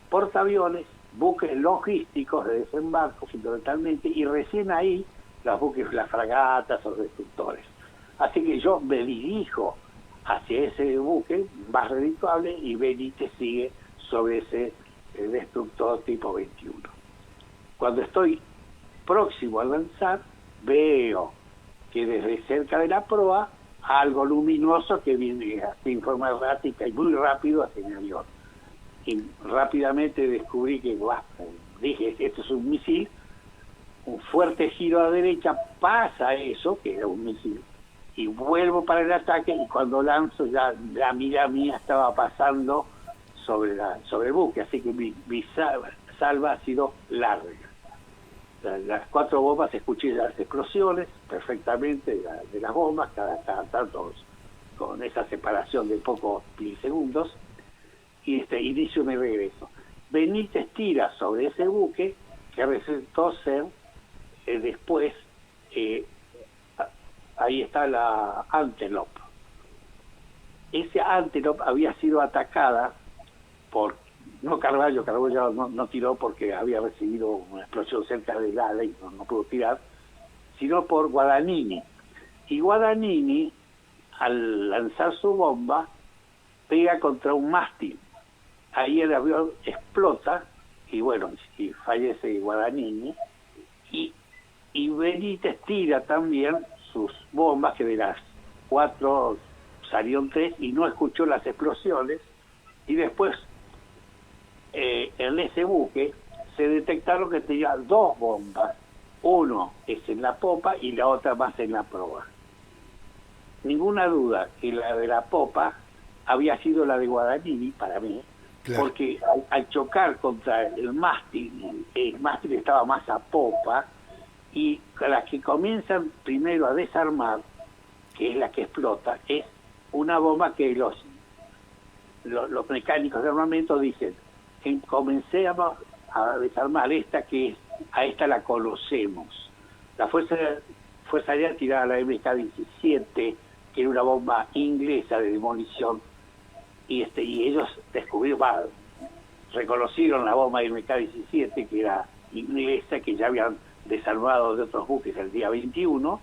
portaaviones, buques logísticos de desembarco fundamentalmente, y recién ahí los buques, las fragatas o los destructores. Así que yo me dirijo hacia ese buque más redituable, y Benítez sigue sobre ese destructor tipo 21. Cuando estoy próximo a lanzar, veo que desde cerca de la proa algo luminoso que viene así en forma errática y muy rápido hacia mi avión. Y rápidamente descubrí que, dije, esto es un misil. Un fuerte giro a la derecha, pasa eso, que era un misil, y vuelvo para el ataque, y cuando lanzo ya la mira mía estaba pasando sobre el buque, así que mi salva ha sido larga. las 4 bombas escuché las explosiones perfectamente de las bombas, cada tanto con esa separación de pocos milisegundos, y inicio mi regreso. Benítez tira sobre ese buque que resultó ser después, ahí está la Antelope. Ese Antelope había sido atacada por, no Carballo no tiró porque había recibido una explosión cerca del ala y no pudo tirar, sino por Guadagnini. Y Guadagnini, al lanzar su bomba, pega contra un mástil. Ahí el avión explota y bueno, y fallece Guadagnini. Y Benítez tira también sus bombas, que de las 4 salieron 3 y no escuchó las explosiones. Y después, en ese buque se detectaron que tenía 2 bombas. Uno es en la popa y la otra más en la proa. Ninguna duda que la de la popa había sido la de Guadagnini, para mí, claro, porque al chocar contra el mástil estaba más a popa, y las que comienzan primero a desarmar, que es la que explota, es una bomba que los mecánicos de armamento dicen, comencemos a desarmar esta, a esta la conocemos. La Fuerza Aérea tiraba la MK-17, que era una bomba inglesa de demolición, y ellos reconocieron la bomba MK-17, que era inglesa, que ya habían desarmado de otros buques el día 21,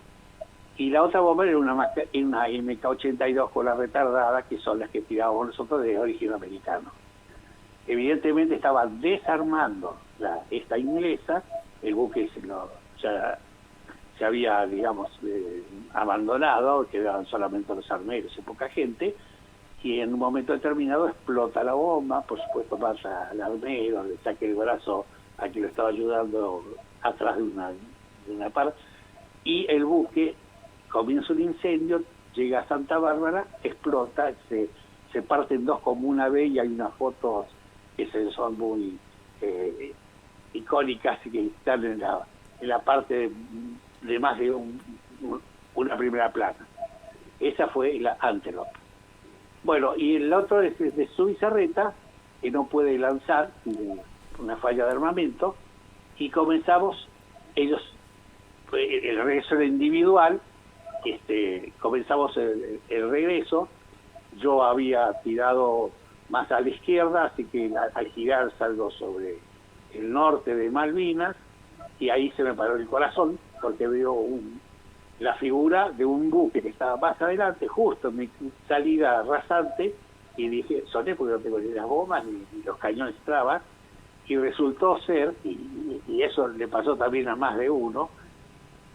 y la otra bomba era una MK-82 con la retardada, que son las que tirábamos nosotros de origen americano. Evidentemente estaban desarmando esta inglesa, el buque se había, digamos, abandonado, quedaban solamente los armeros y poca gente, y en un momento determinado explota la bomba, por supuesto pasa al armero, le saca el brazo a quien lo estaba ayudando atrás de una parte, y el buque comienza un incendio, llega a Santa Bárbara, explota, se parte en dos como una B, y hay unas fotos que son muy icónicas y que están en la parte de más de una primera plana. Esa fue la Antelope. Bueno, y el otro es de Zubizarreta, que no puede lanzar, una falla de armamento, y comenzamos, el regreso era individual, comenzamos el regreso. Yo había tirado más a la izquierda, así que al girar salgo sobre el norte de Malvinas, y ahí se me paró el corazón, porque veo la figura de un buque que estaba más adelante, justo en mi salida rasante, y dije, soné porque no tengo ni las bombas ni los cañones trabas, y resultó ser, y eso le pasó también a más de uno,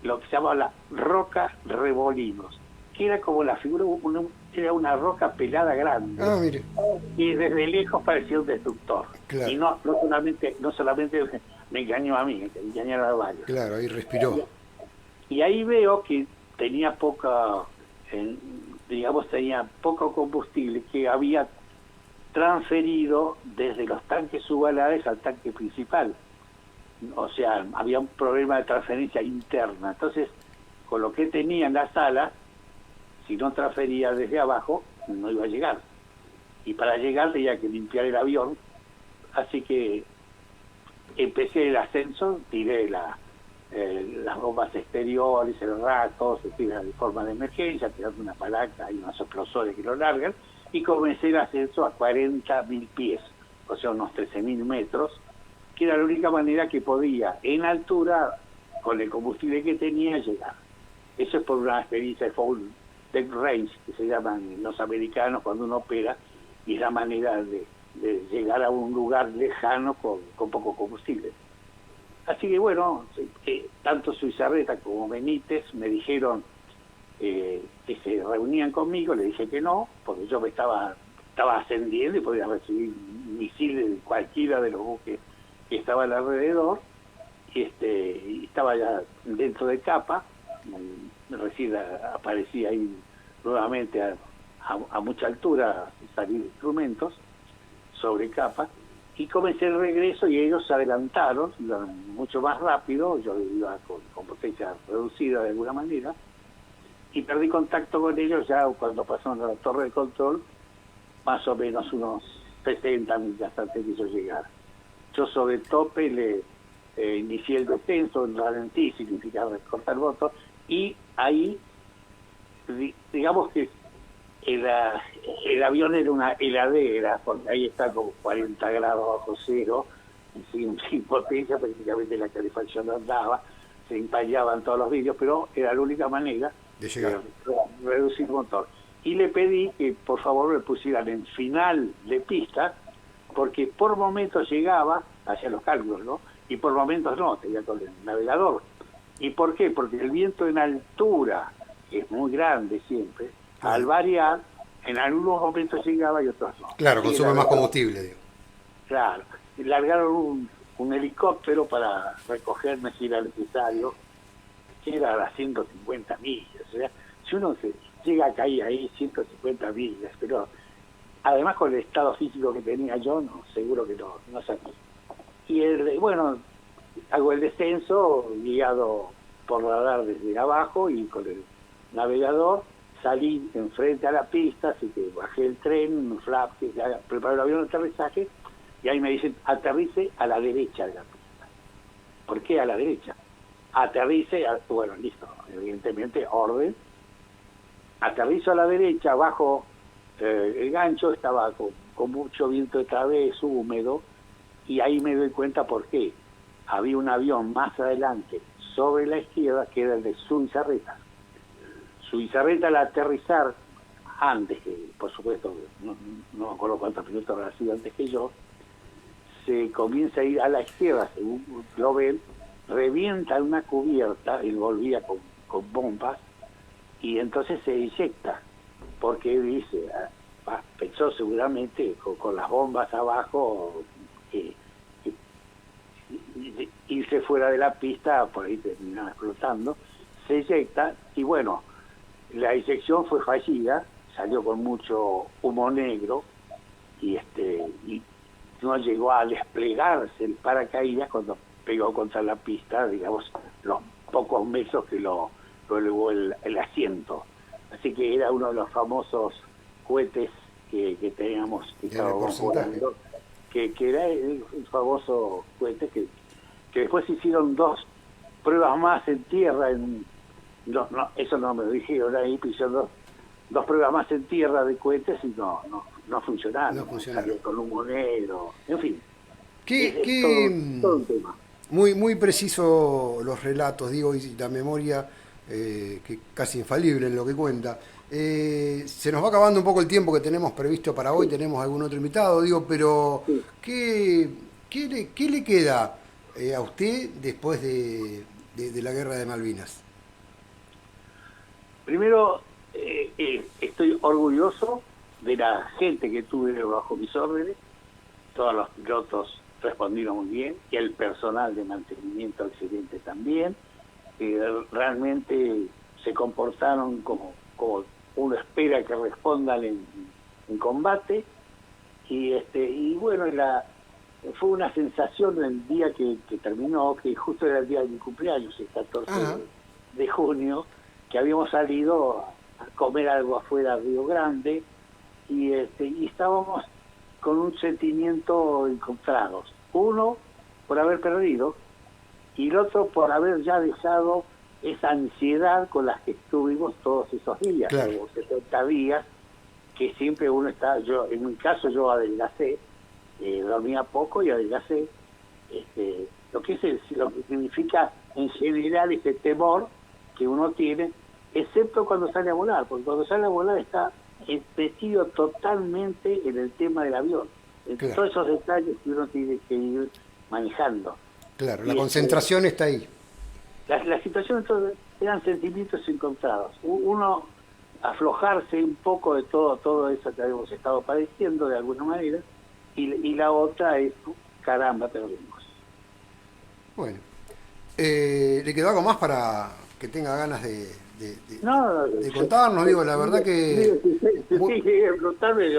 lo que se llama la Roca Remolinos, que era como la figura, era una roca pelada grande, mire, y desde lejos parecía un destructor. Claro. Y no solamente me engañó a mí, me engañaron a varios. Claro, ahí respiró. Y ahí veo que tenía tenía poco combustible, que había transferido desde los tanques subalares al tanque principal. O sea, había un problema de transferencia interna. Entonces, con lo que tenía en las alas, si no transfería desde abajo, no iba a llegar. Y para llegar tenía que limpiar el avión. Así que empecé el ascenso, tiré las bombas exteriores, el rato, se tira de forma de emergencia, tirando una palanca y unos explosores que lo largan, y comencé el ascenso a 40.000 pies, o sea, unos 13.000 metros, que era la única manera que podía, en altura, con el combustible que tenía, llegar. Eso es por una experiencia de full deck range, que se llaman los americanos cuando uno opera, y es la manera de llegar a un lugar lejano con poco combustible. Así que bueno, tanto Zubizarreta como Benítez me dijeron que se reunían conmigo, le dije que no, porque yo me estaba ascendiendo y podía recibir misiles de cualquiera de los buques que estaban alrededor, y estaba ya dentro de capa, recién aparecía ahí nuevamente a mucha altura, salir instrumentos sobre capa, y comencé el regreso y ellos se adelantaron mucho más rápido, yo iba con potencia reducida de alguna manera, y perdí contacto con ellos ya cuando pasaron a la torre de control, más o menos unos 60 millas antes de yo llegar. Yo sobre tope le inicié el descenso, en ralentí, significa cortar votos, y ahí, digamos que el avión era una heladera, porque ahí está con 40 grados bajo cero, sin potencia, prácticamente la calefacción no andaba, se empañaban todos los vidrios, pero era la única manera de llegar, de reducir el motor. Y le pedí que por favor me pusieran en final de pista, porque por momentos llegaba, hacia los cálculos, ¿no? Y por momentos no, tenía con el navegador. ¿Y por qué? Porque el viento en altura, que es muy grande siempre, al variar, en algunos momentos llegaba y otros no. Claro, Así consume más combustible, digo. Claro. Y largaron un helicóptero para recogerme si era necesario, que era a 150 millas. O sea, si uno llega a caer ahí 150 millas, pero además con el estado físico que tenía yo, no, seguro que no salí. Y bueno, hago el descenso guiado por radar desde abajo y con el navegador salí enfrente a la pista, así que bajé el tren, un flap, preparé el avión de aterrizaje y ahí me dicen aterrice a la derecha de la pista. ¿Por qué a la derecha? Aterrice, bueno, listo, evidentemente orden. Aterrizo a la derecha, bajo el gancho, estaba con mucho viento de través, húmedo, y ahí me doy cuenta por qué. Había un avión más adelante, sobre la izquierda, que era el de Zubizarreta. Zubizarreta al aterrizar, antes que, por supuesto, no me acuerdo cuántos minutos habrá sido antes que yo, se comienza a ir a la izquierda, según lo ven, revienta una cubierta, él volvía con bombas, y entonces se eyecta, porque dice, pensó seguramente con las bombas abajo, irse fuera de la pista, por ahí terminaba explotando, se eyecta, y bueno, la eyección fue fallida, salió con mucho humo negro, y no llegó a desplegarse el paracaídas cuando pegó contra la pista, digamos, los pocos metros que lo elevó el asiento. Así que era uno de los famosos cohetes que teníamos, que estábamos volando, que era el famoso cohete que después hicieron 2 pruebas más en tierra, eso no me lo dijeron ahí, pero hicieron dos pruebas más en tierra de cohetes y no funcionaron, salió con humo negro, en fin. Todo un tema. Muy preciso los relatos, digo, y la memoria que casi infalible en lo que cuenta. Se nos va acabando un poco el tiempo que tenemos previsto para hoy, tenemos algún otro invitado, digo, pero Sí. ¿qué le queda a usted después de la guerra de Malvinas? Primero, estoy orgulloso de la gente que tuve bajo mis órdenes, todos los pilotos respondieron muy bien, y el personal de mantenimiento excelente también, realmente se comportaron como uno espera que respondan en combate, y bueno, fue una sensación el día que terminó, que justo era el día de mi cumpleaños, el 14 de junio, que habíamos salido a comer algo afuera de Río Grande, y estábamos con un sentimiento encontrados. Uno, por haber perdido, y el otro por haber ya dejado esa ansiedad con la que estuvimos todos esos días, claro, como 70 días, que siempre uno está, en mi caso yo adelgacé, dormía poco y adelgacé, lo que significa en general ese temor que uno tiene, excepto cuando sale a volar, porque cuando sale a volar está metido totalmente en el tema del avión, en claro, todos esos detalles que uno tiene que ir manejando. Claro, la concentración está ahí. La situación entonces eran sentimientos encontrados. Uno aflojarse un poco de todo eso que habíamos estado padeciendo de alguna manera, y la otra es, caramba, perdimos. Bueno, ¿le quedó algo más para que tenga ganas de contarnos? Digo, la verdad que... Si contarme,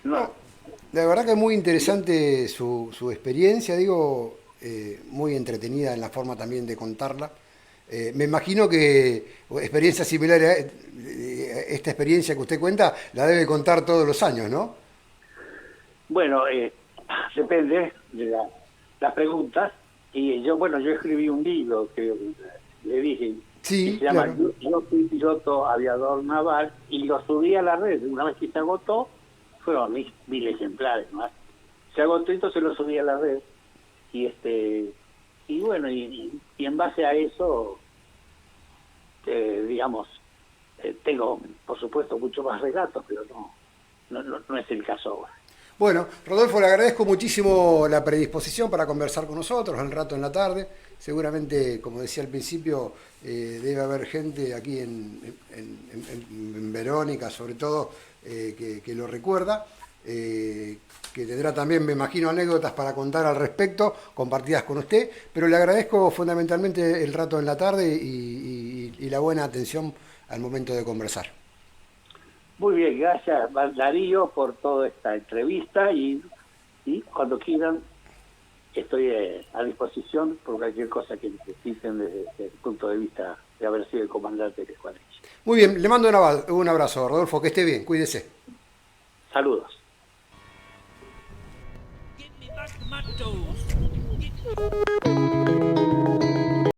no. La verdad que es muy interesante su experiencia, digo, muy entretenida en la forma también de contarla. Me imagino que experiencias similares a esta experiencia que usted cuenta, la debe contar todos los años, ¿no? Bueno, depende de las preguntas. Y yo, bueno, yo escribí un libro que le dije, que Sí, se llama claro. Yo fui piloto aviador naval, y lo subí a la red. Una vez que se agotó, fueron 1000 ejemplares más. Se agotó, entonces lo subí a la red. Y bueno, y en base a eso, digamos, tengo, por supuesto, mucho más relatos, pero no es el caso ahora. Bueno, Rodolfo, le agradezco muchísimo la predisposición para conversar con nosotros al rato en la tarde. Seguramente, como decía al principio, debe haber gente aquí en Verónica, sobre todo, que lo recuerda, que tendrá también, me imagino, anécdotas para contar al respecto, compartidas con usted, pero le agradezco fundamentalmente el rato en la tarde y la buena atención al momento de conversar. Muy bien, gracias Darío por toda esta entrevista, y cuando quieran estoy a disposición por cualquier cosa que necesiten desde el punto de vista de haber sido el comandante de la escuadrilla. Muy bien, le mando un abrazo, Rodolfo, que esté bien, cuídese. Saludos. Give me back my toaster.